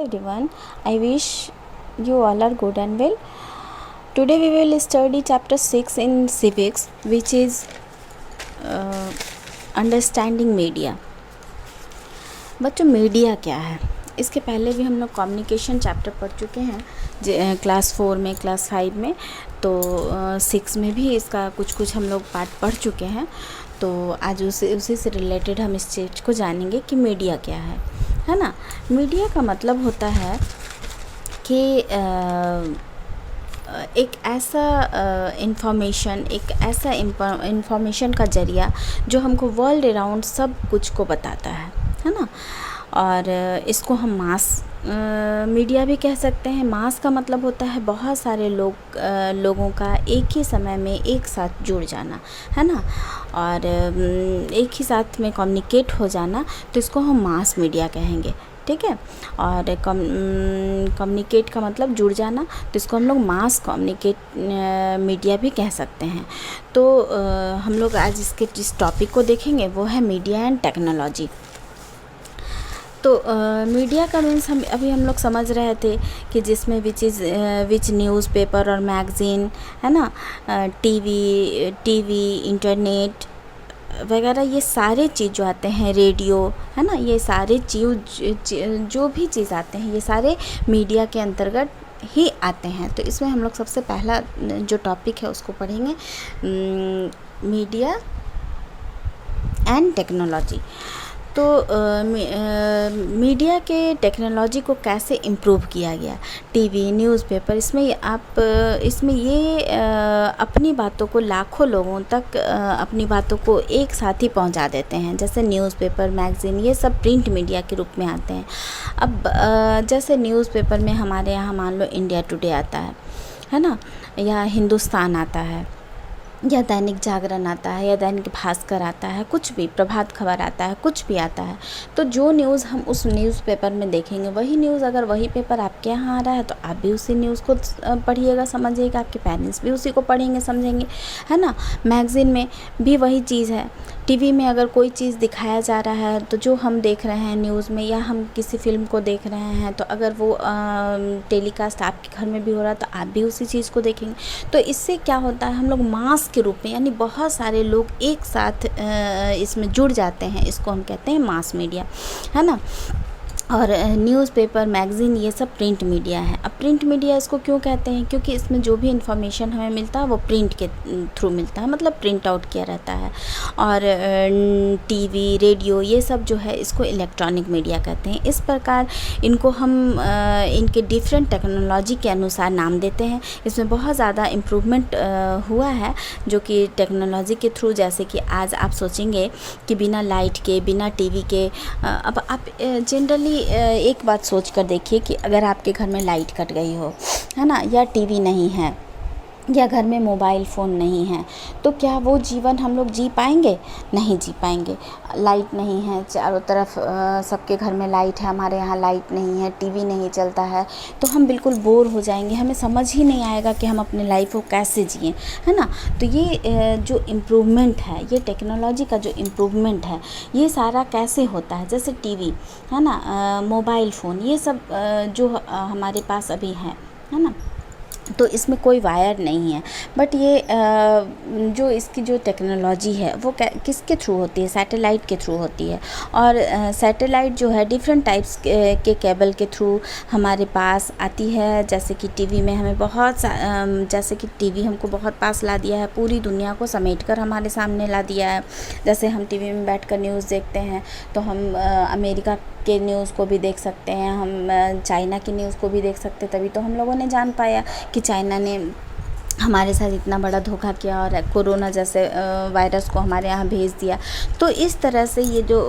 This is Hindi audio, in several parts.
everyone, I wish you all are good and well. Today we will study chapter 6 in civics, which is understanding media. बच्चों, मीडिया क्या है? इसके पहले भी हम लोग कम्युनिकेशन चैप्टर पढ़ चुके हैं क्लास 4 में, क्लास 5 में, तो 6 में भी इसका कुछ हम लोग पार्ट पढ़ चुके हैं। तो आज उसी से रिलेटेड हम इस चीज़ को जानेंगे कि मीडिया क्या है ना। मीडिया का मतलब होता है कि एक ऐसा इंफॉर्मेशन का ज़रिया जो हमको वर्ल्ड अराउंड सब कुछ को बताता है ना। और इसको हम मास मीडिया भी कह सकते हैं। मास का मतलब होता है बहुत सारे लोगों का एक ही समय में एक साथ जुड़ जाना, है ना, और एक ही साथ में कम्युनिकेट हो जाना, तो इसको हम मास मीडिया कहेंगे, ठीक है। और कम्युनिकेट का मतलब जुड़ जाना, तो इसको हम लोग मास कम्युनिकेट मीडिया भी कह सकते हैं। तो हम लोग आज इसके जिस टॉपिक को देखेंगे वो है मीडिया एंड टेक्नोलॉजी। तो मीडिया का मीन्स हम लोग समझ रहे थे कि जिसमें विच न्यूज़पेपर और मैगज़ीन, है ना, टीवी इंटरनेट वगैरह, ये सारे चीज़ जो आते हैं, रेडियो, है ना, ये सारे जो भी चीज़ आते हैं ये सारे मीडिया के अंतर्गत ही आते हैं। तो इसमें हम लोग सबसे पहला जो टॉपिक है उसको पढ़ेंगे, मीडिया एंड टेक्नोलॉजी। तो मीडिया के टेक्नोलॉजी को कैसे इम्प्रूव किया गया, टीवी, न्यूज़पेपर, इसमें ये अपनी बातों को लाखों लोगों तक अपनी बातों को एक साथ ही पहुंचा देते हैं। जैसे न्यूज़पेपर, मैगज़ीन, ये सब प्रिंट मीडिया के रूप में आते हैं। अब जैसे न्यूज़पेपर में हमारे यहाँ मान लो इंडिया टुडे आता है ना, या हिंदुस्तान आता है, या दैनिक जागरण आता है, या दैनिक भास्कर आता है, कुछ भी, प्रभात खबर आता है, कुछ भी आता है। तो जो न्यूज़ हम उस न्यूज़पेपर में देखेंगे, वही न्यूज़ अगर वही पेपर आपके यहाँ आ रहा है तो आप भी उसी न्यूज़ को पढ़िएगा, समझिएगा, आपके पेरेंट्स भी उसी को पढ़ेंगे, समझेंगे, है ना। मैगज़ीन में भी वही चीज़ है। टीवी में अगर कोई चीज़ दिखाया जा रहा है तो जो हम देख रहे हैं न्यूज़ में, या हम किसी फिल्म को देख रहे हैं, तो अगर वो टेलीकास्ट आपके घर में भी हो रहा है तो आप भी उसी चीज़ को देखेंगे। तो इससे क्या होता है, हम लोग मास के रूप में, यानी बहुत सारे लोग एक साथ इसमें जुड़ जाते हैं, इसको हम कहते हैं मास मीडिया, है ना। और न्यूज़पेपर, मैगज़ीन, ये सब प्रिंट मीडिया है। अब प्रिंट मीडिया इसको क्यों कहते हैं? क्योंकि इसमें जो भी इन्फॉर्मेशन हमें मिलता है वो प्रिंट के थ्रू मिलता है, मतलब प्रिंट आउट किया रहता है। और टीवी, रेडियो, ये सब जो है इसको इलेक्ट्रॉनिक मीडिया कहते हैं। इस प्रकार इनको हम इनके डिफरेंट टेक्नोलॉजी के अनुसार नाम देते हैं। इसमें बहुत ज़्यादा इम्प्रूवमेंट हुआ है जो कि टेक्नोलॉजी के थ्रू, जैसे कि आज आप सोचेंगे कि बिना लाइट के, बिना टीवी के, अब आप जनरली एक बात सोच कर देखिए कि अगर आपके घर में लाइट कट गई हो, है ना, या टीवी नहीं है, या घर में मोबाइल फ़ोन नहीं है, तो क्या वो जीवन हम लोग जी पाएंगे? नहीं जी पाएंगे। लाइट नहीं है, चारों तरफ सबके घर में लाइट है, हमारे यहाँ लाइट नहीं है, टीवी नहीं चलता है, तो हम बिल्कुल बोर हो जाएंगे, हमें समझ ही नहीं आएगा कि हम अपने लाइफ को कैसे जिएं, है ना। तो ये जो इम्प्रूवमेंट है, ये टेक्नोलॉजी का जो इम्प्रूवमेंट है, ये सारा कैसे होता है? जैसे टीवी, है ना, मोबाइल फ़ोन, ये सब जो हमारे पास अभी है ना, तो इसमें कोई वायर नहीं है। बट ये जो इसकी जो टेक्नोलॉजी है वो किसके थ्रू होती है? सैटेलाइट के थ्रू होती है। और सैटेलाइट जो है डिफरेंट टाइप्स के केबल के थ्रू हमारे पास आती है। जैसे कि टीवी में हमें जैसे कि टीवी हमको बहुत पास ला दिया है, पूरी दुनिया को समेट कर हमारे सामने ला दिया है। जैसे हम टीवी में बैठकर न्यूज़ देखते हैं तो हम अमेरिका के न्यूज़ को भी देख सकते हैं, हम चाइना की न्यूज़ को भी देख सकते हैं। तभी तो हम लोगों ने जान पाया कि चाइना ने हमारे साथ इतना बड़ा धोखा किया और कोरोना जैसे वायरस को हमारे यहाँ भेज दिया। तो इस तरह से ये जो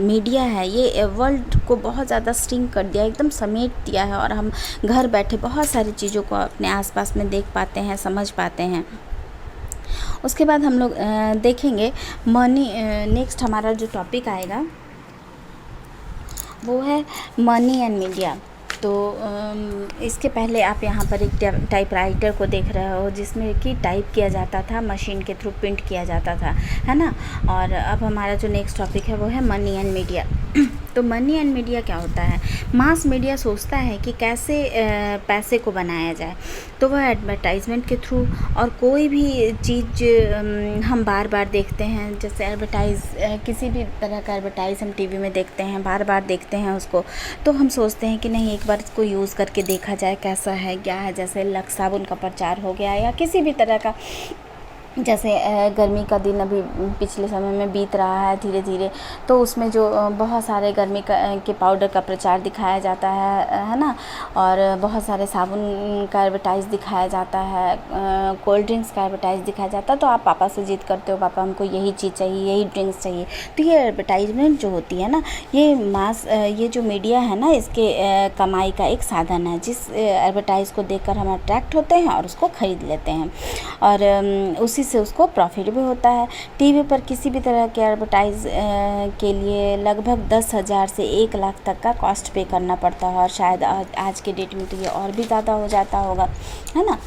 मीडिया है ये वर्ल्ड को बहुत ज़्यादा स्ट्रिंग कर दिया, एकदम समेट दिया है, और हम घर बैठे बहुत सारी चीज़ों को अपने आसपास में देख पाते हैं, समझ पाते हैं। उसके बाद हम लोग देखेंगे मनी। नेक्स्ट हमारा जो टॉपिक आएगा वो है मनी एंड मीडिया। तो इसके पहले आप यहाँ पर एक टाइपराइटर को देख रहे हो जिसमें कि टाइप किया जाता था, मशीन के थ्रू प्रिंट किया जाता था, है ना। और अब हमारा जो नेक्स्ट टॉपिक है वो है मनी एंड मीडिया। तो मनी एंड मीडिया क्या होता है? मास मीडिया सोचता है कि कैसे पैसे को बनाया जाए, तो वह एडवर्टाइजमेंट के थ्रू और कोई भी चीज़ हम बार बार देखते हैं, जैसे किसी भी तरह का एडवर्टाइज हम टीवी में देखते हैं, बार बार देखते हैं उसको, तो हम सोचते हैं कि नहीं, एक बार इसको यूज़ करके देखा जाए कैसा है क्या है। जैसे लक्स साबुन का प्रचार हो गया या किसी भी तरह का, जैसे गर्मी का दिन अभी पिछले समय में बीत रहा है धीरे धीरे, तो उसमें जो बहुत सारे गर्मी के पाउडर का प्रचार दिखाया जाता है ना, और बहुत सारे साबुन का एडवर्टाइज़ दिखाया जाता है, कोल्ड ड्रिंक्स का एडवर्टाइज़ दिखाया जाता है। तो आप पापा से जिद करते हो, पापा हमको यही चीज़ चाहिए, यही ड्रिंक्स चाहिए। तो ये एडवर्टाइजमेंट जो होती है ना, ये जो मीडिया है ना, इसके कमाई का एक साधन है, जिस एडवर्टाइज़ को देखकर हम अट्रैक्ट होते हैं और उसको ख़रीद लेते हैं, और उसी से उसको प्रॉफिट भी होता है। टीवी पर किसी भी तरह के एडवर्टाइज के लिए लगभग 10,000 से 1 लाख तक का कॉस्ट पे करना पड़ता है, और शायद आज के डेट में तो ये और भी ज़्यादा हो जाता होगा, है ना।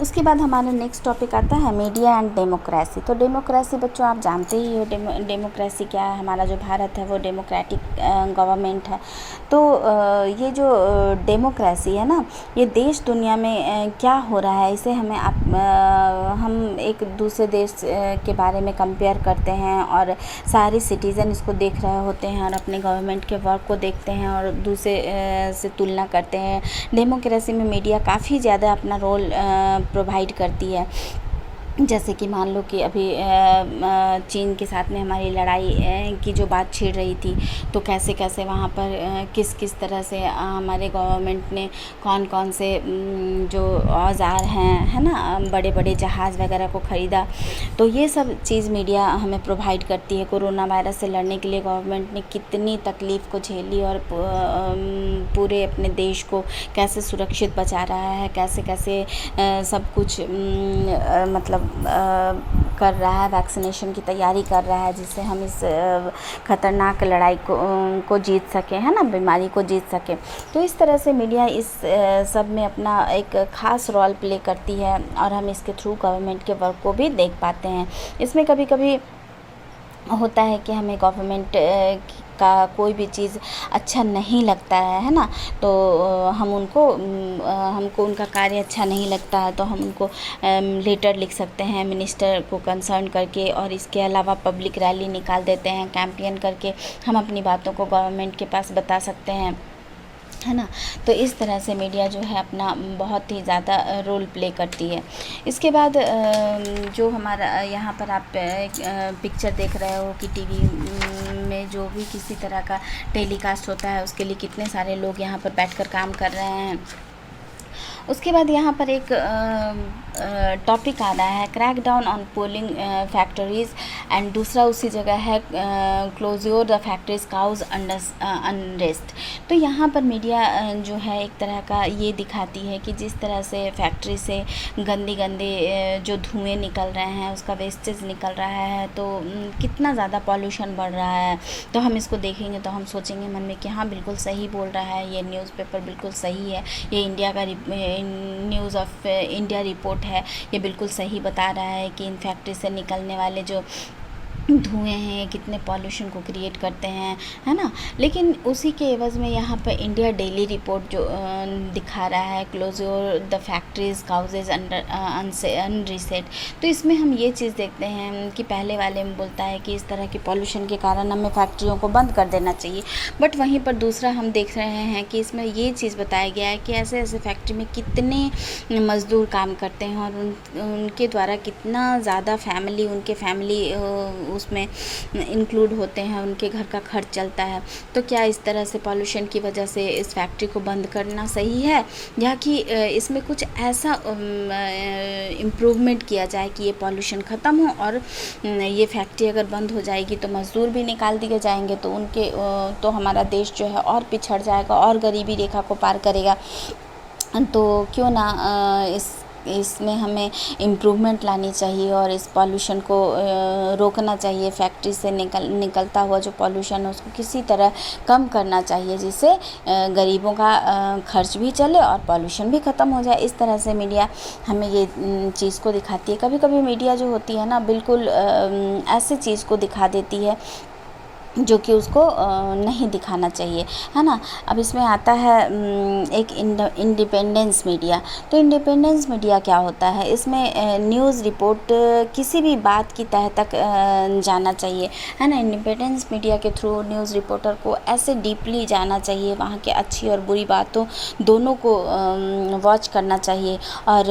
उसके बाद हमारा नेक्स्ट टॉपिक आता है मीडिया एंड डेमोक्रेसी। तो डेमोक्रेसी बच्चों आप जानते ही हो, डेमोक्रेसी क्या है। हमारा जो भारत है वो डेमोक्रेटिक गवर्नमेंट है। तो ये जो डेमोक्रेसी है ना, ये देश दुनिया में क्या हो रहा है, इसे हम एक दूसरे देश के बारे में कंपेयर करते हैं, और सारे सिटीज़न इसको देख रहे होते हैं और अपने गवर्नमेंट के वर्क को देखते हैं और दूसरे से तुलना करते हैं। डेमोक्रेसी में मीडिया काफ़ी ज़्यादा अपना रोल प्रोवाइड करती है। जैसे कि मान लो कि अभी चीन के साथ में हमारी लड़ाई की जो बात छिड़ रही थी, तो कैसे कैसे वहाँ पर किस किस तरह से हमारे गवर्नमेंट ने कौन कौन से जो औज़ार हैं, है ना, बड़े बड़े जहाज़ वगैरह को ख़रीदा। तो ये सब चीज़ मीडिया हमें प्रोवाइड करती है। कोरोना वायरस से लड़ने के लिए गवर्नमेंट ने कितनी तकलीफ़ को झेली, और पूरे अपने देश को कैसे सुरक्षित बचा रहा है, कैसे कैसे सब कुछ मतलब कर रहा है, वैक्सीनेशन की तैयारी कर रहा है, जिससे हम इस ख़तरनाक लड़ाई को जीत सकें, है ना, बीमारी को जीत सकें। तो इस तरह से मीडिया इस सब में अपना एक ख़ास रोल प्ले करती है, और हम इसके थ्रू गवर्नमेंट के वर्क को भी देख पाते हैं। इसमें कभी कभी होता है कि हमें गवर्नमेंट का कोई भी चीज़ अच्छा नहीं लगता है ना, तो हमको उनका कार्य अच्छा नहीं लगता है, तो हम उनको लेटर लिख सकते हैं मिनिस्टर को कंसर्न करके, और इसके अलावा पब्लिक रैली निकाल देते हैं, कैंपेन करके हम अपनी बातों को गवर्नमेंट के पास बता सकते हैं, है ना। तो इस तरह से मीडिया जो है अपना बहुत ही ज़्यादा रोल प्ले करती है। इसके बाद जो हमारा यहाँ पर आप पिक्चर देख रहे हो कि टीवी में जो भी किसी तरह का टेलीकास्ट होता है, उसके लिए कितने सारे लोग यहाँ पर बैठकर काम कर रहे हैं। उसके बाद यहाँ पर एक टॉपिक आ रहा है, crack down on polling factories, and दूसरा उसी जगह है क्लोज्योर द फैक्ट्रीज काउज अनरेस्ट। तो यहाँ पर मीडिया जो है एक तरह का ये दिखाती है कि जिस तरह से फैक्ट्री से गंदे जो धुएं निकल रहे हैं, उसका वेस्टेज निकल रहा है, तो कितना ज़्यादा पॉल्यूशन बढ़ रहा है। तो हम इसको देखेंगे तो हम सोचेंगे मन में कि हाँ, बिल्कुल सही बोल रहा है, ये न्यूज़पेपर बिल्कुल सही है, ये इंडिया का न्यूज़ ऑफ इंडिया रिपोर्ट है, ये बिल्कुल सही बता रहा है कि इन फैक्ट्री से निकलने वाले जो धुएं हैं कितने पॉल्यूशन को क्रिएट करते हैं, है ना। लेकिन उसी के एवज़ में यहाँ पर इंडिया डेली रिपोर्ट जो दिखा रहा है, क्लोज्योर द फैक्ट्रीज काउजेज अनरीसेट। तो इसमें हम ये चीज़ देखते हैं कि पहले वाले में बोलता है कि इस तरह की पॉल्यूशन के कारण हमें फैक्ट्रियों को बंद कर देना चाहिए, बट वहीं पर दूसरा हम देख रहे हैं कि इसमें ये चीज़ बताया गया है कि ऐसे ऐसे फैक्ट्री में कितने मज़दूर काम करते हैं, और उनके द्वारा कितना ज़्यादा उनके फैमिली उसमें इंक्लूड होते हैं, उनके घर का खर्च चलता है। तो क्या इस तरह से पॉल्यूशन की वजह से इस फैक्ट्री को बंद करना सही है, या कि इसमें कुछ ऐसा इम्प्रूवमेंट किया जाए कि ये पॉल्यूशन ख़त्म हो, और ये फैक्ट्री अगर बंद हो जाएगी तो मज़दूर भी निकाल दिए जाएंगे, तो हमारा देश जो है और पिछड़ जाएगा और गरीबी रेखा को पार करेगा। तो क्यों ना इसमें हमें इम्प्रूवमेंट लानी चाहिए, और इस पॉल्यूशन को रोकना चाहिए। फैक्ट्री से निकलता हुआ जो पॉल्यूशन है उसको किसी तरह कम करना चाहिए, जिससे गरीबों का खर्च भी चले और पॉल्यूशन भी ख़त्म हो जाए। इस तरह से मीडिया हमें ये चीज़ को दिखाती है। कभी कभी मीडिया जो होती है ना, बिल्कुल ऐसी चीज़ को दिखा देती है जो कि उसको नहीं दिखाना चाहिए, है ना। अब इसमें आता है एक इंडिपेंडेंस मीडिया। तो इंडिपेंडेंस मीडिया क्या होता है, इसमें न्यूज़ रिपोर्ट किसी भी बात की तह तक जाना चाहिए, है ना। इंडिपेंडेंस मीडिया के थ्रू न्यूज़ रिपोर्टर को ऐसे डीपली जाना चाहिए, वहाँ की अच्छी और बुरी बातों दोनों को वॉच करना चाहिए और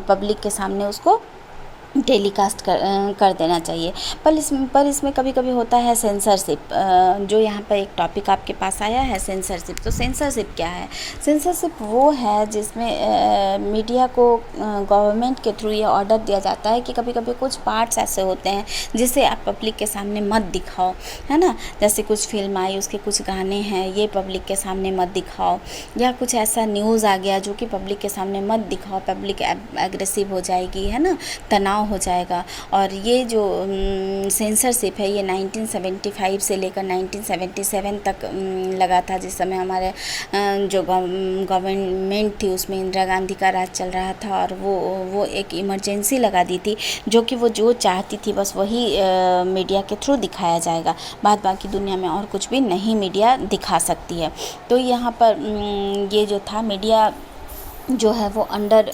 पब्लिक के सामने उसको टेलीकास्ट कर देना चाहिए। पर इसमें कभी कभी होता है सेंसरशिप। जो यहाँ पर एक टॉपिक आपके पास आया है सेंसरशिप। तो सेंसरशिप क्या है? सेंसरशिप वो है जिसमें मीडिया को गवर्नमेंट के थ्रू ये ऑर्डर दिया जाता है कि कभी कभी कुछ पार्ट्स ऐसे होते हैं जिसे आप पब्लिक के सामने मत दिखाओ, है ना। जैसे कुछ फिल्म आई, उसके कुछ गाने हैं, ये पब्लिक के सामने मत दिखाओ, या कुछ ऐसा न्यूज़ आ गया जो कि पब्लिक के सामने मत दिखाओ, पब्लिक एग्रेसिव हो जाएगी, है ना, तनाव हो जाएगा। और ये जो सेंसरशिप है ये 1975 से लेकर 1977 तक लगा था, जिस समय हमारे जो गवर्नमेंट थी उसमें इंदिरा गांधी का राज चल रहा था, और वो एक इमरजेंसी लगा दी थी, जो कि वो जो चाहती थी बस वही मीडिया के थ्रू दिखाया जाएगा, बाद बाकी दुनिया में और कुछ भी नहीं मीडिया दिखा सकती है। तो यहाँ पर ये जो था मीडिया जो है वो अंडर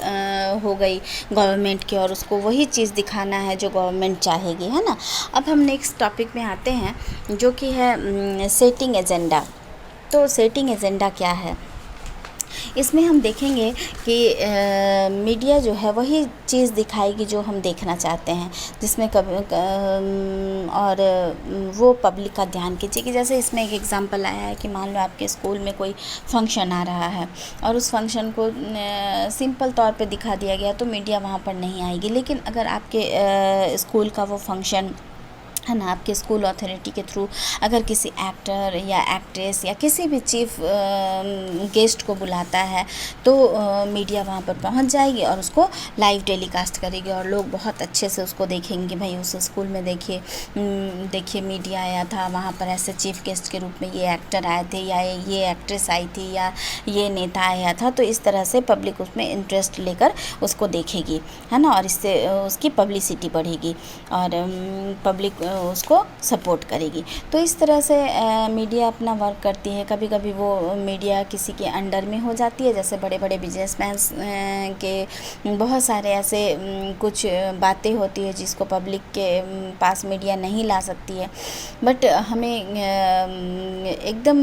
हो गई गवर्नमेंट की, और उसको वही चीज़ दिखाना है जो गवर्नमेंट चाहेगी, है ना। अब हम नेक्स्ट टॉपिक में आते हैं जो कि है सेटिंग एजेंडा। तो सेटिंग एजेंडा क्या है? इसमें हम देखेंगे कि मीडिया जो है वही चीज़ दिखाएगी जो हम देखना चाहते हैं, जिसमें और वो पब्लिक का ध्यान खींचेगी। कि जैसे इसमें एक एग्जांपल आया है कि मान लो आपके स्कूल में कोई फंक्शन आ रहा है और उस फंक्शन को सिंपल तौर पे दिखा दिया गया, तो मीडिया वहाँ पर नहीं आएगी। लेकिन अगर आपके स्कूल का वो फंक्शन, है ना, आपके स्कूल अथॉरिटी के थ्रू अगर किसी एक्टर या एक्ट्रेस या किसी भी चीफ गेस्ट को बुलाता है, तो मीडिया वहाँ पर पहुँच जाएगी और उसको लाइव टेलीकास्ट करेगी, और लोग बहुत अच्छे से उसको देखेंगे। भाई उस स्कूल में देखिए मीडिया आया था, वहाँ पर ऐसे चीफ गेस्ट के रूप में ये एक्टर आए थे, या ये एक्ट्रेस आई थी, या ये नेता आया था। तो इस तरह से पब्लिक उसमें इंटरेस्ट लेकर उसको देखेगी, है ना, और इससे उसकी पब्लिसिटी बढ़ेगी और पब्लिक उसको सपोर्ट करेगी। तो इस तरह से मीडिया अपना वर्क करती है। कभी कभी वो मीडिया किसी के अंडर में हो जाती है, जैसे बड़े बड़े बिजनेसमैन के बहुत सारे ऐसे कुछ बातें होती है जिसको पब्लिक के पास मीडिया नहीं ला सकती है। बट हमें एकदम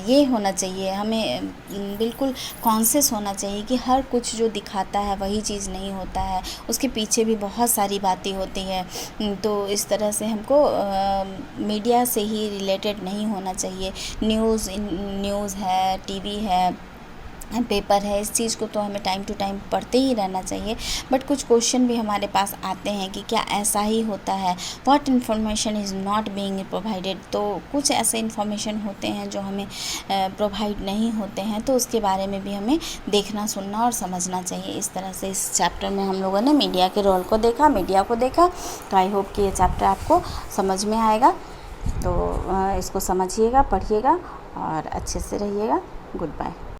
ये होना चाहिए, हमें बिल्कुल कॉन्शियस होना चाहिए कि हर कुछ जो दिखाता है वही चीज़ नहीं होता है, उसके पीछे भी बहुत सारी बातें होती हैं। तो इस तरह से हमको मीडिया से ही रिलेटेड नहीं होना चाहिए। न्यूज़ है, टीवी है, पेपर है, इस चीज़ को तो हमें टाइम टू टाइम पढ़ते ही रहना चाहिए। बट कुछ क्वेश्चन भी हमारे पास आते हैं कि क्या ऐसा ही होता है, what information is not being provided. तो कुछ ऐसे इन्फॉर्मेशन होते हैं जो हमें प्रोवाइड नहीं होते हैं, तो उसके बारे में भी हमें देखना, सुनना और समझना चाहिए। इस तरह से इस चैप्टर में हम लोगों ने मीडिया के रोल को देखा, मीडिया को देखा। तो आई होप कि ये चैप्टर आपको समझ में आएगा। तो इसको समझिएगा, पढ़िएगा और अच्छे से रहिएगा। Good bye.